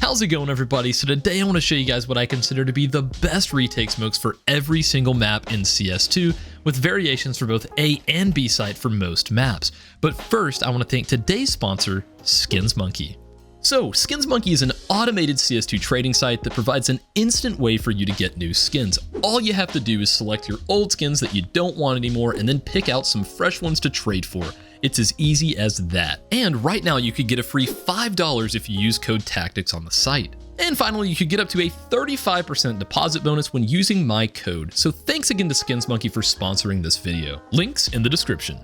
How's it going, everybody? So today I want to show you guys what I consider to be the best retake smokes for every single map in CS2, with variations for both A and B site for most maps. But first, I want to thank today's sponsor, SkinsMonkey. So, SkinsMonkey is an automated CS2 trading site that provides an instant way for you to get new skins. All you have to do is select your old skins that you don't want anymore and then pick out some fresh ones to trade for. It's as easy as that. And right now you could get a free $5 if you use code TACTICS on the site. And finally, you could get up to a 35% deposit bonus when using my code. So thanks again to SkinsMonkey for sponsoring this video. Links in the description.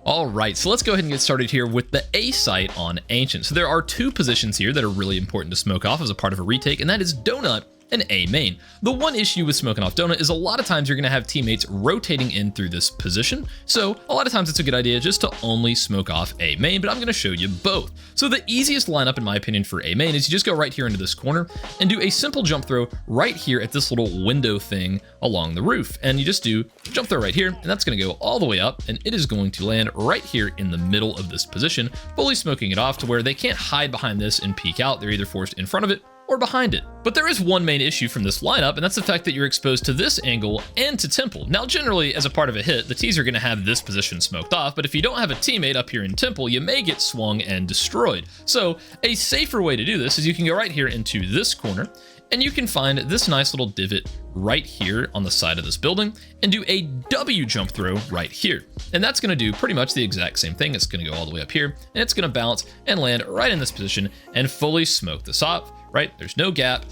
Alright, so let's go ahead and get started here with the A site on Ancient. So there are two positions here that are really important to smoke off as a part of a retake, and that is Donut and A main. The one issue with smoking off Donut is a lot of times you're going to have teammates rotating in through this position, so a lot of times it's a good idea just to only smoke off A main, but I'm going to show you both. So the easiest lineup in my opinion for A main is you just go right here into this corner and do a simple jump throw right here at this little window thing along the roof, and you just do jump throw right here, and that's going to go all the way up, and it is going to land right here in the middle of this position, fully smoking it off to where they can't hide behind this and peek out. They're either forced in front of it or behind it. But there is one main issue from this lineup, and that's the fact that you're exposed to this angle and to Temple. Now, generally, as a part of a hit, the T's are going to have this position smoked off, but if you don't have a teammate up here in Temple, you may get swung and destroyed. So a safer way to do this is you can go right here into this corner, and you can find this nice little divot right here on the side of this building and do a W jump throw right here. And that's going to do pretty much the exact same thing. It's going to go all the way up here, and it's going to bounce and land right in this position and fully smoke this off, right? There's no gap,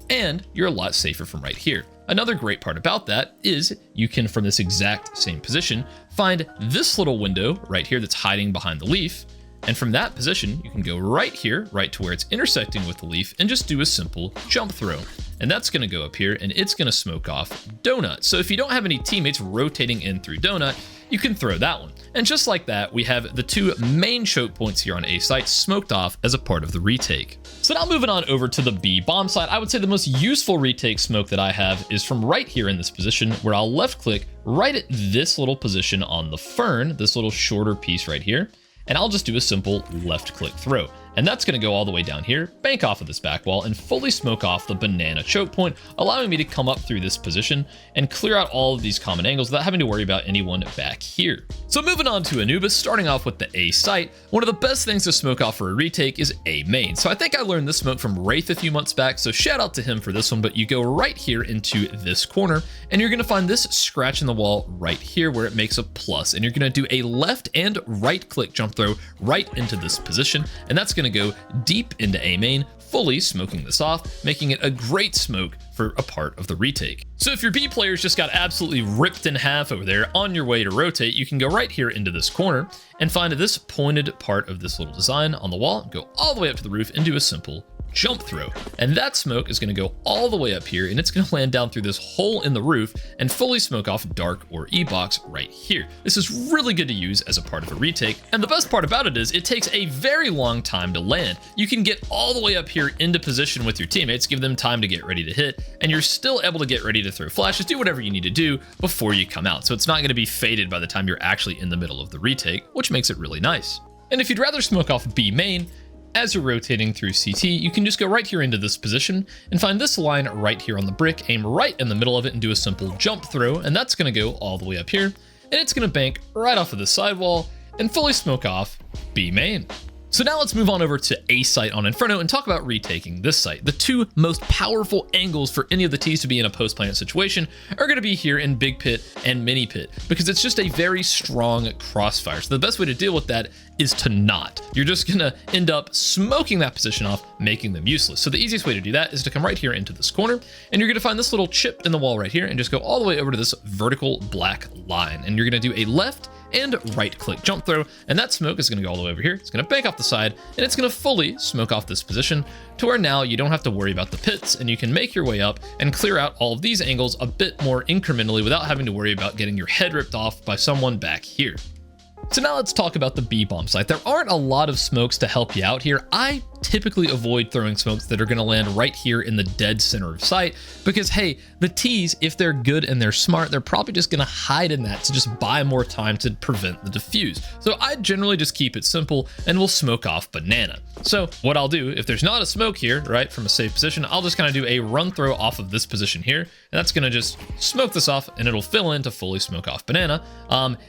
and you're a lot safer from right here. Another great part about that is you can, from this exact same position, find this little window right here that's hiding behind the leaf. And from that position, you can go right here, right to where it's intersecting with the leaf, and just do a simple jump throw. And that's going to go up here, and it's going to smoke off Donut. So if you don't have any teammates rotating in through Donut, you can throw that one. And just like that, we have the two main choke points here on A site smoked off as a part of the retake. So now moving on over to the B bomb site, I would say the most useful retake smoke that I have is from right here in this position, where I'll left click right at this little position on the fern, this little shorter piece right here, and I'll just do a simple left click throw. And that's going to go all the way down here, bank off of this back wall, and fully smoke off the banana choke point, allowing me to come up through this position and clear out all of these common angles without having to worry about anyone back here. So moving on to Anubis, starting off with the A site, one of the best things to smoke off for a retake is A main. So I think I learned this smoke from Wraith a few months back, so shout out to him for this one, but you go right here into this corner, and you're going to find this scratch in the wall right here where it makes a plus, and you're going to do a left and right click jump throw right into this position, and that's going to go deep into A main, fully smoking this off, making it a great smoke for a part of the retake. So if your B players just got absolutely ripped in half over there on your way to rotate, you can go right here into this corner and find this pointed part of this little design on the wall, go all the way up to the roof and do a simple jump throw. And that smoke is going to go all the way up here, and it's going to land down through this hole in the roof and fully smoke off dark or E-box right here. This is really good to use as a part of a retake, and the best part about it is it takes a very long time to land. You can get all the way up here into position with your teammates, give them time to get ready to hit, and you're still able to get ready to throw flashes, do whatever you need to do before you come out. So it's not going to be faded by the time you're actually in the middle of the retake, which makes it really nice. And if you'd rather smoke off B main, as you're rotating through CT, you can just go right here into this position and find this line right here on the brick, aim right in the middle of it and do a simple jump throw, and that's going to go all the way up here, and it's going to bank right off of the sidewall and fully smoke off B main. So now let's move on over to A site on Inferno and talk about retaking this site. The two most powerful angles for any of the T's to be in a post-plant situation are going to be here in Big Pit and Mini Pit, because it's just a very strong crossfire. So the best way to deal with that is to not. You're just going to end up smoking that position off, making them useless. So the easiest way to do that is to come right here into this corner, and you're going to find this little chip in the wall right here and just go all the way over to this vertical black line. And you're going to do a left and right click jump throw, and that smoke is going to go all the way over here. It's going to bank off the side, and it's going to fully smoke off this position to where now you don't have to worry about the pits, and you can make your way up and clear out all of these angles a bit more incrementally without having to worry about getting your head ripped off by someone back here. So now let's talk about the B bomb site. There aren't a lot of smokes to help you out here. I typically avoid throwing smokes that are going to land right here in the dead center of sight, because hey, the T's, if they're good and they're smart, they're probably just going to hide in that to just buy more time to prevent the defuse. So I generally just keep it simple and we'll smoke off banana. So what I'll do, if there's not a smoke here, right, from a safe position, I'll just kind of do a run throw off of this position here, and that's going to just smoke this off and it'll fill in to fully smoke off banana.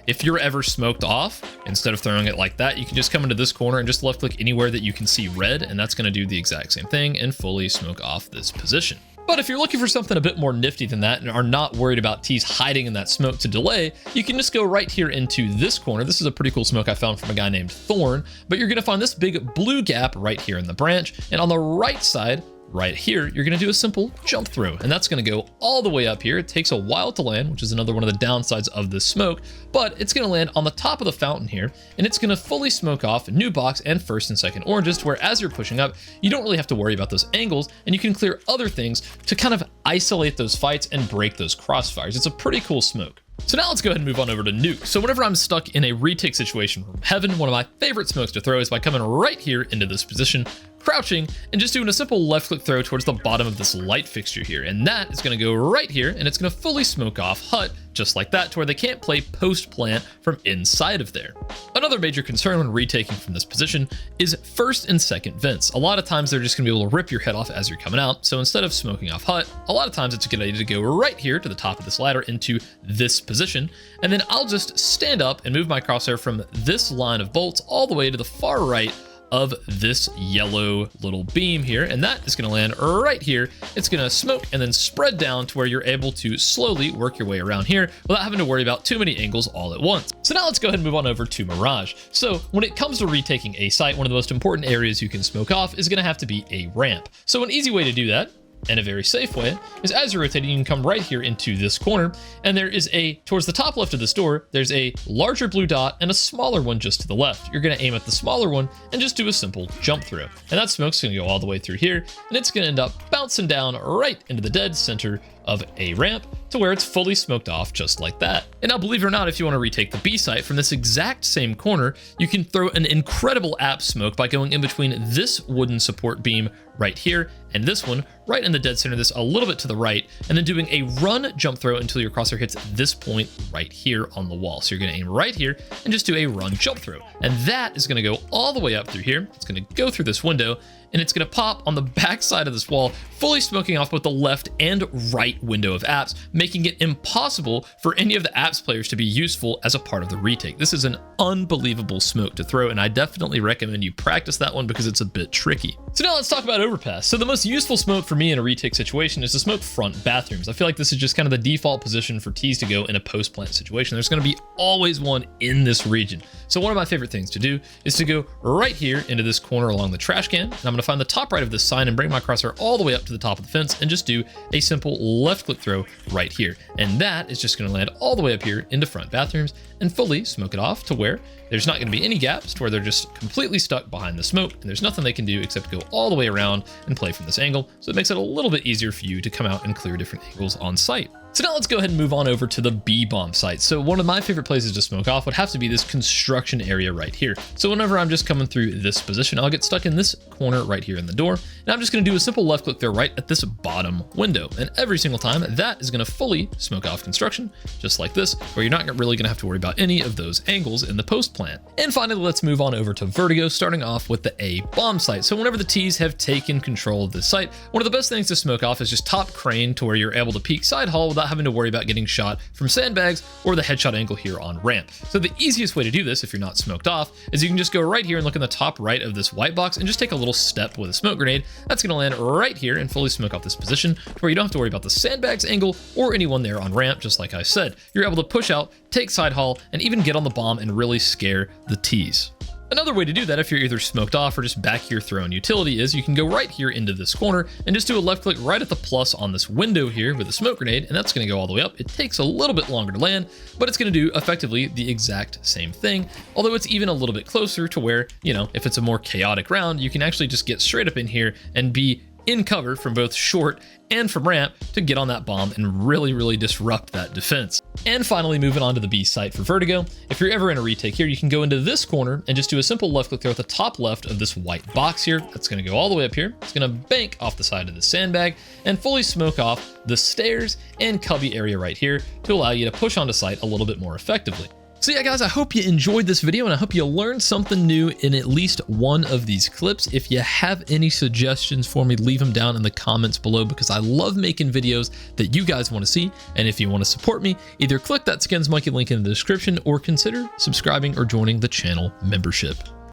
If you're ever smoked off, instead of throwing it like that, you can just come into this corner and just left click anywhere that you can see red, and that's going to do the exact same thing and fully smoke off this position. But if you're looking for something a bit more nifty than that and are not worried about T's hiding in that smoke to delay, you can just go right here into this corner. This is a pretty cool smoke I found from a guy named Thorn, but you're going to find this big blue gap right here in the branch, and on the right side, right here, you're going to do a simple jump throw, and that's going to go all the way up here. It takes a while to land, which is another one of the downsides of this smoke, but it's going to land on the top of the fountain here, and it's going to fully smoke off new box and first and second oranges, to where as you're pushing up, you don't really have to worry about those angles, and you can clear other things to kind of isolate those fights and break those crossfires. It's a pretty cool smoke. So now let's go ahead and move on over to nuke. So whenever I'm stuck in a retake situation from heaven, one of my favorite smokes to throw is by coming right here into this position, crouching, and just doing a simple left click throw towards the bottom of this light fixture here. And that is going to go right here, and it's going to fully smoke off hut just like that, to where they can't play post plant from inside of there. Another major concern when retaking from this position is first and second vents. A lot of times they're just going to be able to rip your head off as you're coming out. So instead of smoking off hut, a lot of times it's a good idea to go right here to the top of this ladder into this position. And then I'll just stand up and move my crosshair from this line of bolts all the way to the far right of this yellow little beam here, and that is going to land right here. It's going to smoke and then spread down to where you're able to slowly work your way around here without having to worry about too many angles all at once. So now let's go ahead and move on over to Mirage. So when it comes to retaking a site, one of the most important areas you can smoke off is going to have to be a ramp. So an easy way to do that, and a very safe way, is as you're rotating, you can come right here into this corner, and there is towards the top left of this door, there's a larger blue dot and a smaller one just to the left. You're going to aim at the smaller one and just do a simple jump through. And that smoke's going to go all the way through here, and it's going to end up bouncing down right into the dead center of a ramp, to where it's fully smoked off just like that. And now, believe it or not, if you want to retake the B site from this exact same corner, you can throw an incredible app smoke by going in between this wooden support beam right here and this one right in the dead center, this a little bit to the right, and then doing a run jump throw until your crosshair hits this point right here on the wall. So you're going to aim right here and just do a run jump throw, and that is going to go all the way up through here. It's going to go through this window, and it's going to pop on the back side of this wall, fully smoking off both the left and right window of apps, making it impossible for any of the apps players to be useful as a part of the retake. This is an unbelievable smoke to throw, and I definitely recommend you practice that one because it's a bit tricky. So now let's talk about overpass. So the most useful smoke for me in a retake situation is to smoke front bathrooms. I feel like this is just kind of the default position for T's to go in a post plant situation. There's going to be always one in this region. So one of my favorite things to do is to go right here into this corner along the trash can, and I'm going to find the top right of this sign and bring my crosshair all the way up to the top of the fence and just do a simple left click throw right here. And that is just going to land all the way up here into front bathrooms and fully smoke it off to where there's not going to be any gaps, to where they're just completely stuck behind the smoke, and there's nothing they can do except go all the way around and play from this angle. So it makes it a little bit easier for you to come out and clear different angles on site. So now let's go ahead and move on over to the B-bomb site. So one of my favorite places to smoke off would have to be this construction area right here. So whenever I'm just coming through this position, I'll get stuck in this corner right here in the door, and I'm just going to do a simple left click there right at this bottom window. And every single time, that is going to fully smoke off construction, just like this, where you're not really going to have to worry about any of those angles in the post plant. And finally, let's move on over to Vertigo, starting off with the A-bomb site. So whenever the T's have taken control of this site, one of the best things to smoke off is just top crane, to where you're able to peek side hall without having to worry about getting shot from sandbags or the headshot angle here on ramp. So the easiest way to do this, if you're not smoked off, is you can just go right here and look in the top right of this white box and just take a little step with a smoke grenade. That's going to land right here and fully smoke off this position, where you don't have to worry about the sandbags angle or anyone there on ramp. Just like I said, you're able to push out, take side haul, and even get on the bomb and really scare the T's. Another way to do that, if you're either smoked off or just back here throwing utility, is you can go right here into this corner and just do a left click right at the plus on this window here with a smoke grenade, and that's going to go all the way up. It takes a little bit longer to land, but it's going to do effectively the exact same thing, although it's even a little bit closer to where, you know, if it's a more chaotic round, you can actually just get straight up in here and be in cover from both short and from ramp to get on that bomb and really disrupt that defense. And finally, moving on to the B site for Vertigo. If you're ever in a retake here, you can go into this corner and just do a simple left click there at the top left of this white box here. That's going to go all the way up here. It's going to bank off the side of the sandbag and fully smoke off the stairs and cubby area right here to allow you to push onto site a little bit more effectively. So yeah, guys, I hope you enjoyed this video and I hope you learned something new in at least one of these clips. If you have any suggestions for me, leave them down in the comments below because I love making videos that you guys want to see. And if you want to support me, either click that Skins Monkey link in the description or consider subscribing or joining the channel membership.